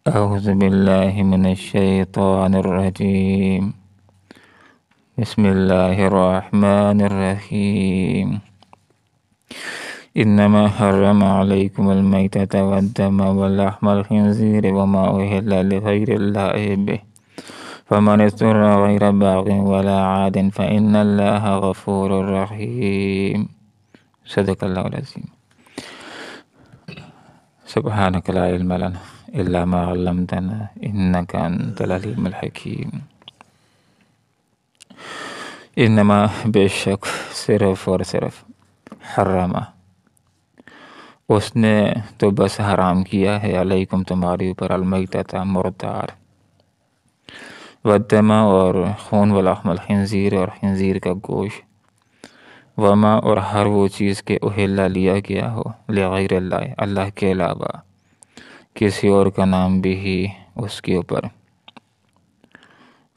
أعوذ بالله من الشيطان الرجيم. بسم الله الرحمن الرحيم. إنما حرم عليكم الميتة والدم ولحم الخنزير وما أهل لغير الله به فمن اضطر غير باغ ولا عاد فإن الله غفور رحيم. صدق الله العظيم. سبحانك لا علم لنا إلا ما علمتنا إنك أنت العليم الحكيم. انما بے شک صرف اور صرف حرمہ اس نے تو بس حرام کیا ہے علیکم تمہارے اوپر المیتۃ مردار، والدم اور خون، ولحم الخنزیر اور خنزیر کا گوشت، وما اور ہر وہ چیز کے اہلا لیا گیا ہو لغیر اللہ اللہ کے علاوہ کسی اور کا نام بھی ہی اس کے اوپر،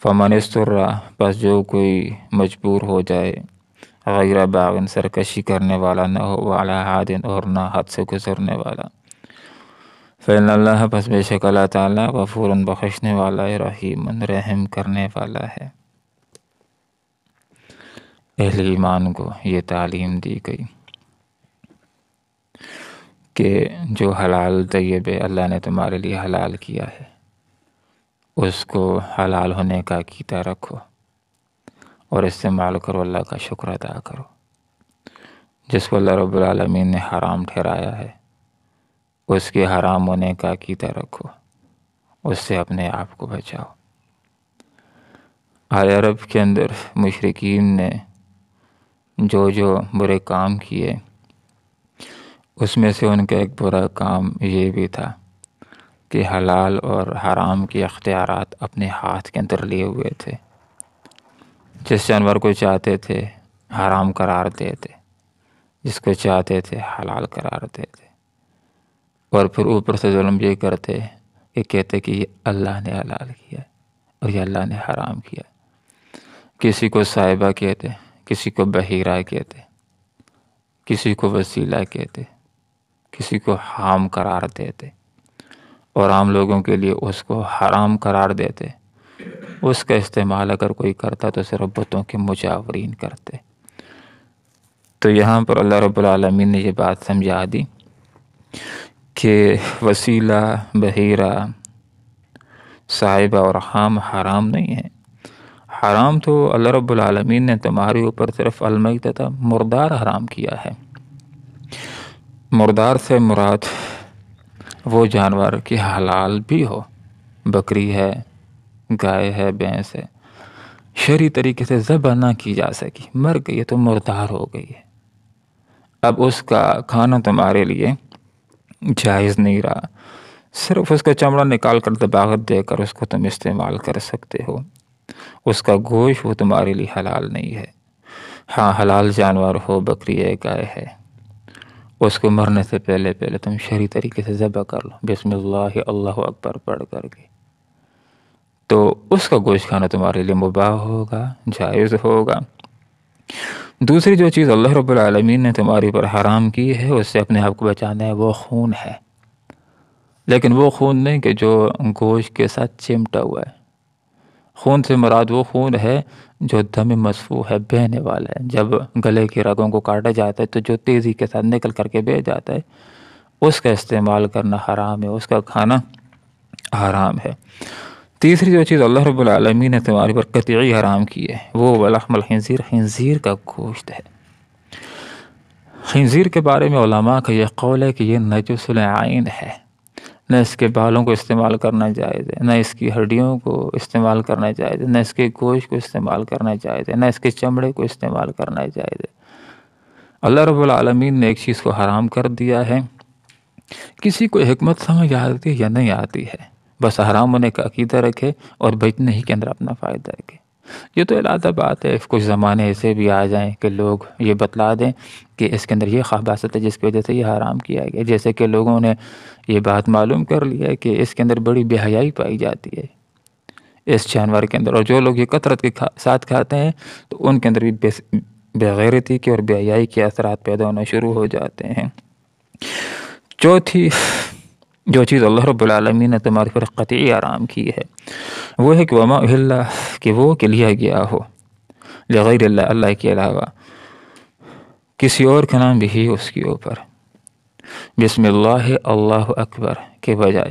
فمن استرا پس جو کوئی مجبور ہو جائے، غیر باغن سرکشی کرنے والا نہ ہو، وعلی عادن اور نہ حد سے گزرنے والا، فإن اللہ پس بے شک اللہ تعالیٰ غفور بخشنے والا ہے، رحیم رحم کرنے والا ہے۔ اہل ایمان کو یہ تعلیم دی گئی کہ جو حلال طیب اللہ نے تمہارے لیے حلال کیا ہے اس کو حلال ہونے کا عقیدہ رکھو اور استعمال کرو، اللہ کا شکر ادا کرو۔ جس کو اللہ رب العالمین نے حرام ٹھہرایا ہے اس کے حرام ہونے کا عقیدہ رکھو، اس سے اپنے آپ کو بچاؤ۔ آل عرب کے اندر مشرکین نے جو برے کام کیے اس میں سے ان کا ایک برا کام یہ بھی تھا کہ حلال اور حرام کے اختیارات اپنے ہاتھ کے اندر لیے ہوئے تھے۔ جس جانور کو چاہتے تھے حرام قرار دیتے، جس کو چاہتے تھے حلال قرار دیتے، اور پھر اوپر سے ظلم یہ کرتے کہ کہتے کہ یہ اللہ نے حلال کیا اور یہ اللہ نے حرام کیا۔ کسی کو صاحبہ کہتے، کسی کو بحیرہ کہتے، کسی کو وسیلہ کہتے، کسی کو حرام قرار دیتے، اور عام لوگوں کے لیے اس کو حرام قرار دیتے۔ اس کا استعمال اگر کوئی کرتا تو صرف بتوں کے مجاورین کرتے۔ تو یہاں پر اللہ رب العالمین نے یہ بات سمجھا دی کہ وسیلہ، بحیرہ، صاحبہ اور حام حرام نہیں ہے۔ حرام تو اللہ رب العالمین نے تمہارے اوپر صرف المیتۃ مردار حرام کیا ہے۔ مردار سے مراد وہ جانور کہ حلال بھی ہو، بکری ہے، گائے ہے، بھینس ہے، شرعی طریقے سے ذبح نہ کی جا سکی، مر گئی ہے تو مردار ہو گئی ہے، اب اس کا کھانا تمہارے لیے جائز نہیں رہا، صرف اس کا چمڑا نکال کر دباغت دے کر اس کو تم استعمال کر سکتے ہو، اس کا گوشت وہ تمہارے لیے حلال نہیں ہے۔ ہاں حلال جانور ہو، بکری ہے، گائے ہے، اس کو مرنے سے پہلے تم شرعی طریقے سے ذبح کر لو بسم اللہ اللہ اکبر پڑھ کر کے، تو اس کا گوشت کھانا تمہارے لیے مباح ہوگا، جائز ہوگا۔ دوسری جو چیز اللہ رب العالمین نے تمہارے پر حرام کی ہے اس سے اپنے آپ کو بچانا ہے، وہ خون ہے، لیکن وہ خون نہیں کہ جو گوشت کے ساتھ چمٹا ہوا ہے۔ خون سے مراد وہ خون ہے جو دم مسفوح ہے، بہنے والا ہے۔ جب گلے کی رگوں کو کاٹا جاتا ہے تو جو تیزی کے ساتھ نکل کر کے بہہ جاتا ہے اس کا استعمال کرنا حرام ہے، اس کا کھانا حرام ہے۔ تیسری جو چیز اللہ رب العالمین نے تمہارے پر قطعی حرام کی ہے وہ ولحم الخنزیر، خنزیر کا گوشت ہے۔ خنزیر کے بارے میں علماء کا یہ قول ہے کہ یہ نجس العین ہے، نہ اس کے بالوں کو استعمال کرنا جائز ہے، نہ اس کی ہڈیوں کو استعمال کرنا جائز ہے، نہ اس کے گوشت کو استعمال کرنا جائز ہے، نہ اس کے چمڑے کو استعمال کرنا جائز ہے۔ اللہ رب العالمین نے ایک چیز کو حرام کر دیا ہے، کسی کو حکمت سمجھ آتی ہے یا نہیں آتی ہے، بس حرام ہونے کا عقیدہ رکھے اور بچنے ہی کے اندر اپنا فائدہ رکھے۔ یہ تو علیحدہ بات ہے، کچھ زمانے ایسے بھی آ جائیں کہ لوگ یہ بتلا دیں کہ اس کے اندر یہ خباثت ہے جس کی وجہ سے یہ حرام کیا گیا، جیسے کہ لوگوں نے یہ بات معلوم کر لیا ہے کہ اس کے اندر بڑی بے حیائی پائی جاتی ہے اس جانور کے اندر، اور جو لوگ یہ کثرت کے ساتھ کھاتے ہیں تو ان کے اندر بھی بے غیرتی کے اور بے حیائی کے اثرات پیدا ہونا شروع ہو جاتے ہیں۔ چوتھی جو چیز اللہ رب العالمین نے تمہاری پر قطعی حرام کی ہے وہ ہے کہ وما اہل کہ وہ کہ لیا گیا ہو لغیر اللہ اللہ کے علاوہ کسی اور کا نام بھی اس کے اوپر، بسم اللہ اللہ اکبر کے بجائے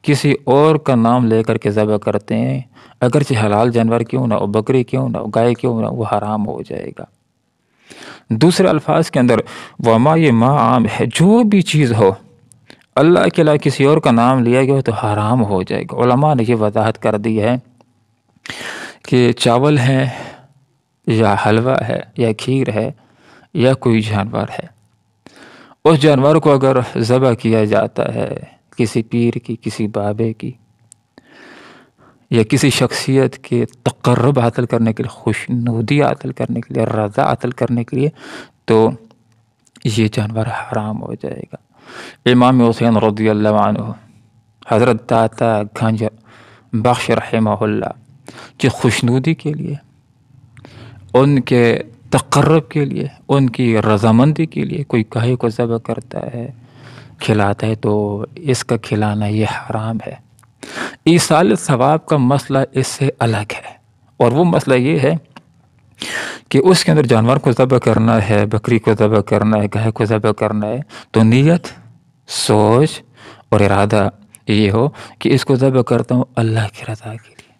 کسی اور کا نام لے کر کے ذبح کرتے ہیں، اگرچہ حلال جانور کیوں نہ ہو، بکری کیوں نہ ہو، گائے کیوں نہ ہو، وہ حرام ہو جائے گا۔ دوسرے الفاظ کے اندر وما یہ ما عام ہے، جو بھی چیز ہو اللہ کے علاوہ کسی اور کا نام لیا گیا تو حرام ہو جائے گا۔ علماء نے یہ وضاحت کر دی ہے کہ چاول ہے یا حلوہ ہے یا کھیر ہے یا کوئی جانور ہے، اس جانور کو اگر ذبح کیا جاتا ہے کسی پیر کی، کسی بابے کی یا کسی شخصیت کے تقرب حاصل کرنے کے لیے، خوشنودی حاصل کرنے کے لیے، رضا حاصل کرنے کے لیے، تو یہ جانور حرام ہو جائے گا۔ امام حسین رضی اللہ عنہ، حضرت داتا گنج بخش رحمہ اللہ کی خوشنودی کے لیے، ان کے تقرب کے لیے، ان کی رضامندی کے لیے کوئی گائے کو ذبح کرتا ہے، کھلاتا ہے، تو اس کا کھلانا یہ حرام ہے۔ ایصال ثواب کا مسئلہ اس سے الگ ہے، اور وہ مسئلہ یہ ہے کہ اس کے اندر جانور کو ذبح کرنا ہے، بکری کو ذبح کرنا ہے، گائے کو ذبح کرنا ہے، تو نیت، سوچ اور ارادہ یہ ہو کہ اس کو ذبح کرتا ہوں اللہ کی رضا کے لیے،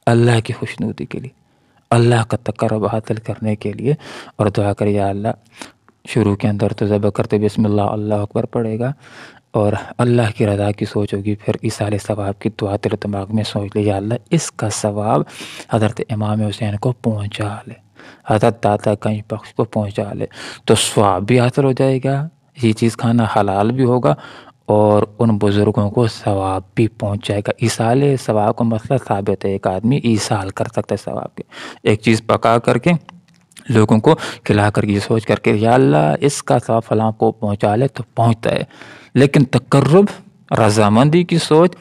اللہ کی خوشنودی کے لیے، اللہ کا تقرب حاصل کرنے کے لیے، اور دعا کر یا اللہ، شروع کے اندر تو ذبح کرتے بسم اللہ اللہ اکبر پڑے گا، اور اللہ کی رضا کی سوچ ہوگی، پھر ایصال ثواب کی دعا تیرے دماغ میں سوچ لے یا اللہ اس کا ثواب حضرت امام حسین کو پہنچا لے، حضرت داتا گنج بخش کو پہنچا لے، تو ثواب بھی حاصل ہو جائے گا، یہ چیز کھانا حلال بھی ہوگا، اور ان بزرگوں کو ثواب بھی پہنچ جائے گا۔ ایصال ثواب کا مسئلہ ثابت ہے، ایک آدمی ایصال کر سکتا ہے ثواب کے، ایک چیز پکا کر کے لوگوں کو کھلا کر کے یہ سوچ کر کے یا اللہ اس کا ثواب فلاں کو پہنچا لے، تو پہنچتا ہے، لیکن تقرب، رضامندی کی سوچ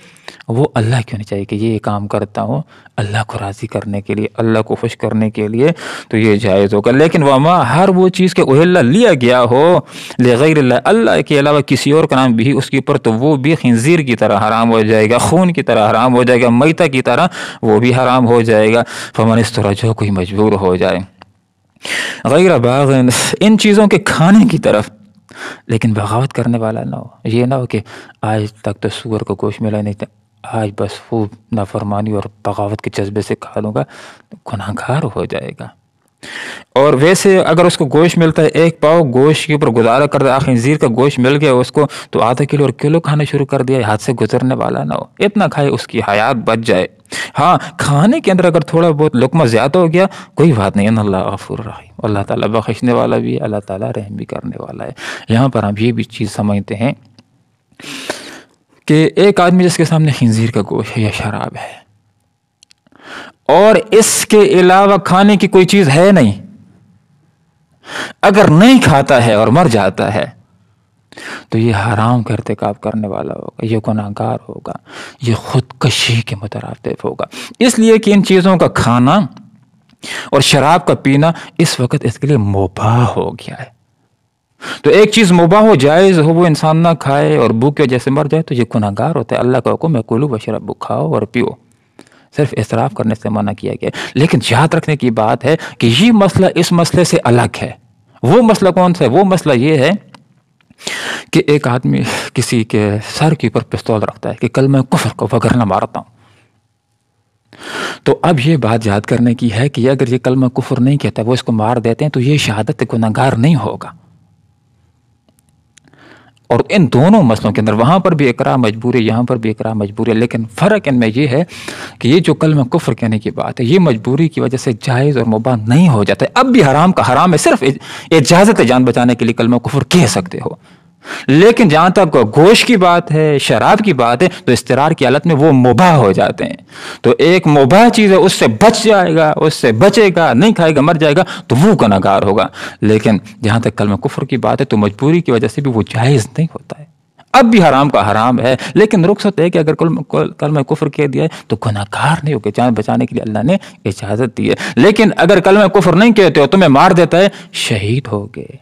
وہ اللہ کی ہونی چاہیے کہ یہ کام کرتا ہوں اللہ کو راضی کرنے کے لیے، اللہ کو خوش کرنے کے لیے، تو یہ جائز ہوگا۔ لیکن وما ہر وہ چیز کے اہل لیا گیا ہو لغیر اللہ اللہ کے علاوہ کسی اور کا نام بھی اس کے اوپر، تو وہ بھی خنزیر کی طرح حرام ہو جائے گا، خون کی طرح حرام ہو جائے گا، میتہ کی طرح وہ بھی حرام ہو جائے گا۔ فمن استرا، جو کوئی مجبور ہو جائے غیر باغ، ان چیزوں کے کھانے کی طرف، لیکن بغاوت کرنے والا نہ ہو۔ یہ نہ ہو کہ آج تک تو سور کو گوشت ملا نہیں تھا، آج بس خوب نافرمانی اور بغاوت کے جذبے سے کھا لوں گا، تو گناہ گار ہو جائے گا۔ اور ویسے اگر اس کو گوشت ملتا ہے، ایک پاؤ گوشت کے اوپر گزارا کر دیا، خنزیر کا گوشت مل گیا اس کو، تو آدھا کلو اور کلو کھانا شروع کر دیا، ہاتھ سے گزرنے والا نہ ہو، اتنا کھائے اس کی حیات بچ جائے۔ ہاں، کھانے کے اندر اگر تھوڑا بہت لقمہ زیادہ ہو گیا کوئی بات نہیں، ان اللہ غفور رحیم، اللہ تعالیٰ بخشنے والا بھی ہے، اللہ تعالیٰ رحم بھی کرنے والا ہے۔ یہاں پر ہم یہ بھی چیز سمجھتے ہیں کہ ایک آدمی جس کے سامنے خنزیر کا گوشت ہے یا شراب ہے، اور اس کے علاوہ کھانے کی کوئی چیز ہے نہیں، اگر نہیں کھاتا ہے اور مر جاتا ہے تو یہ حرام کا ارتکاب کرنے والا ہوگا، یہ گناہ گار ہوگا، یہ خودکشی کے مترادف ہوگا، اس لیے کہ ان چیزوں کا کھانا اور شراب کا پینا اس وقت اس کے لیے مباح ہو گیا ہے۔ تو ایک چیز مباح ہو، جائز ہو، وہ انسان نہ کھائے اور بھوک کی وجہ سے مر جائے تو یہ گناہ گار ہوتا ہے۔ اللہ کا حکم ہے کلوا واشربوا، کھاؤ اور پیو، صرف اسراف کرنے سے منع کیا گیا۔ لیکن یاد رکھنے کی بات ہے کہ یہ مسئلہ اس مسئلے سے الگ ہے۔ وہ مسئلہ کون سا ہے؟ وہ مسئلہ یہ ہے کہ ایک آدمی کسی کے سر کے اوپر پستول رکھتا ہے کہ کل میں کفر کو وگرنہ مارتا ہوں، تو اب یہ بات یاد کرنے کی ہے کہ اگر یہ کلمہ کفر نہیں کہتا، وہ اس کو مار دیتے ہیں، تو یہ شہادت گناہ گار نہیں ہوگا۔ اور ان دونوں مسئلوں کے اندر وہاں پر بھی اقرار مجبور ہے، یہاں پر بھی اقرار مجبور ہے، لیکن فرق ان میں یہ ہے کہ یہ جو کلمہ کفر کہنے کی بات ہے، یہ مجبوری کی وجہ سے جائز اور مباح نہیں ہو جاتا ہے۔ اب بھی حرام کا حرام ہے، صرف اجازت ہے، جان بچانے کے لیے کلمہ کفر کہہ سکتے ہو، لیکن جہاں تک گوشت کی بات ہے، شراب کی بات ہے، تو استرار کی حالت میں وہ مباح ہو جاتے ہیں۔ تو ایک مباح چیز ہے، اس سے بچ جائے گا، اس سے بچے گا، نہیں کھائے گا، مر جائے گا، تو وہ گناہ گار ہوگا۔ لیکن جہاں تک کلمہ کفر کی بات ہے تو مجبوری کی وجہ سے بھی وہ جائز نہیں ہوتا ہے۔ اب بھی حرام کا حرام ہے، لیکن رخصت ہے کہ اگر کلمہ کفر کہہ دیا ہے تو گناہ گار نہیں ہوگا، جان بچانے کے لیے اللہ نے اجازت دی ہے۔ لیکن اگر کلمہ کفر نہیں کہتے ہو، تمہیں مار دیتا ہے، شہید ہو گئے،